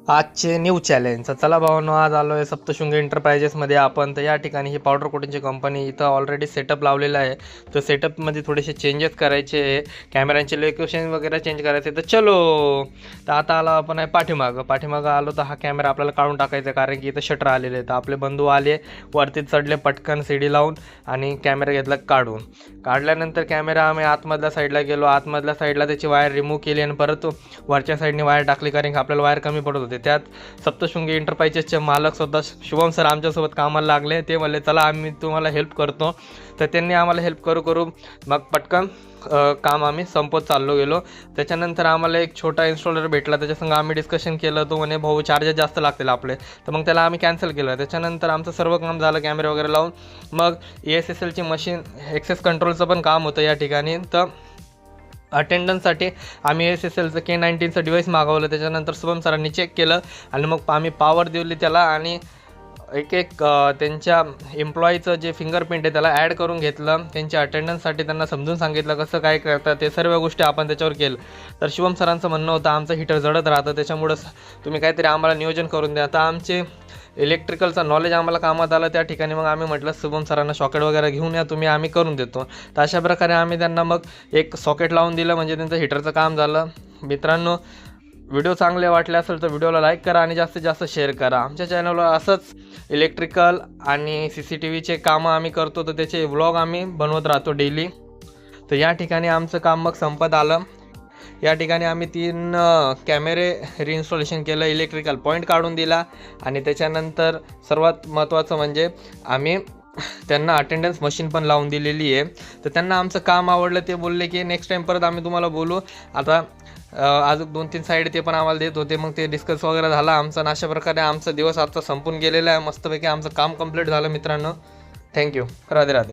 आजचे new challenge. तर चला भावांनो, आज आलो आहे सप्तशृंगी एंटरप्राइजेसमध्ये आपण. तर या ठिकाणी ही पावडर कोटिंगची कंपनी इथं ऑलरेडी सेटअप लावलेला आहे. तर सेटअपमध्ये थोडेसे चेंजेस करायचे आहे, कॅमेऱ्यांचे लोकेशन वगैरे चेंज करायचे. तर चलो, तर आता आला आपण आहे पाठीमागं आलो. तर हा कॅमेरा आपल्याला काढून टाकायचा आहे, कारण की इथं शटर आलेले आहे. तर आपले बंधू आले, वरती चढले पटकन सीडी लावून आणि कॅमेरा घेतला काढल्यानंतर कॅमेरा आम्ही आतमधल्या साईडला गेलो. आतमधल्या साईडला त्याची वायर रिमूव्ह केली आणि परत वरच्या साईडने वायर टाकली, कारण की आपल्याला वायर कमी पडत होते. त्यात सप्तशृंगी एंटरप्राइजेसचे मालक स्वतः शुभम सर आमच्यासोबत कामाला लागले. ते म्हणले चला आम्ही तुम्हाला हेल्प करतो. तर त्यांनी आम्हाला हेल्प करू मग पटकन काम आम्ही संपत चाललो गेलो. त्याच्यानंतर आम्हाला एक छोटा इन्स्टॉलर भेटला, त्याच्यासंग आम्ही डिस्कशन केलं. तो म्हणे भाऊ चार्जेस जास्त लागतील आपले, तर मग त्याला आम्ही कॅन्सल केलं. त्याच्यानंतर आमचं सर्व काम झालं कॅमेरे वगैरे लावून. मग ESSLची मशीन ॲक्सेस कंट्रोलचं पण काम होतं या ठिकाणी. तर अटेंडन्ससाठी आम्ही ESSLचं K19चं डिव्हाइस मागवलं. त्याच्यानंतर शुभम सरांनी चेक केलं आणि मग आम्ही पॉवर दिली त्याला आणि एक त्यांच्या एम्प्लॉईचं जे फिंगरप्रिंट आहे त्याला ॲड करून घेतलं. त्यांच्या अटेंडन्ससाठी त्यांना समजून सांगितलं कसं काय करतात, ते सर्व गोष्टी आपण त्याच्यावर केलं. तर शुभम सरांचं म्हणणं होतं आमचं हीटर जळत राहतं, त्याच्यामुळं तुम्ही काहीतरी आम्हाला नियोजन करून द्या. आता आमचे इलेक्ट्रिकलचं नॉलेज आम्हाला कामात आलं त्या ठिकाणी. मग आम्ही म्हटलं शुभम सरांना सॉकेट वगैरे घेऊन या तुम्ही, आम्ही करून देतो. तर अशा प्रकारे आम्ही त्यांना मग एक सॉकेट लावून दिलं, म्हणजे त्यांचं हीटरचं काम झालं. मित्रांनो, व्हिडिओ चांगले वाटले असेल तर व्हिडिओला लाईक करा आणि जास्तीत जास्त शेअर करा. आमच्या चॅनलवर असंच इलेक्ट्रिकल आणि CCTVचे कामं आम्ही करतो, तर त्याचे व्लॉग आम्ही बनवत राहतो डेली. तर या ठिकाणी आमचं काम मग संपत आलं. या ठिकाणी आम्ही 3 कॅमेरे रिइन्स्टॉलेशन केलं, इलेक्ट्रिकल पॉईंट काढून दिला आणि त्याच्यानंतर सर्वात महत्त्वाचं म्हणजे आम्ही त्यांना अटेंडन्स मशीन पण लावून दिलेली आहे. तर त्यांना आमचं काम आवडलं. ते बोलले की नेक्स्ट टाईम परत आम्ही तुम्हाला बोलू. आता अजून 2-3 साईड ते पण आम्हाला देत होते. मग ते डिस्कस वगैरे झाला आमचा. आणि अशा प्रकारे आमचा दिवस आजचा संपून गेलेला आहे. मस्तपैकी आमचं काम कंप्लीट झालं मित्रांनो. थँक्यू. राधे राधे.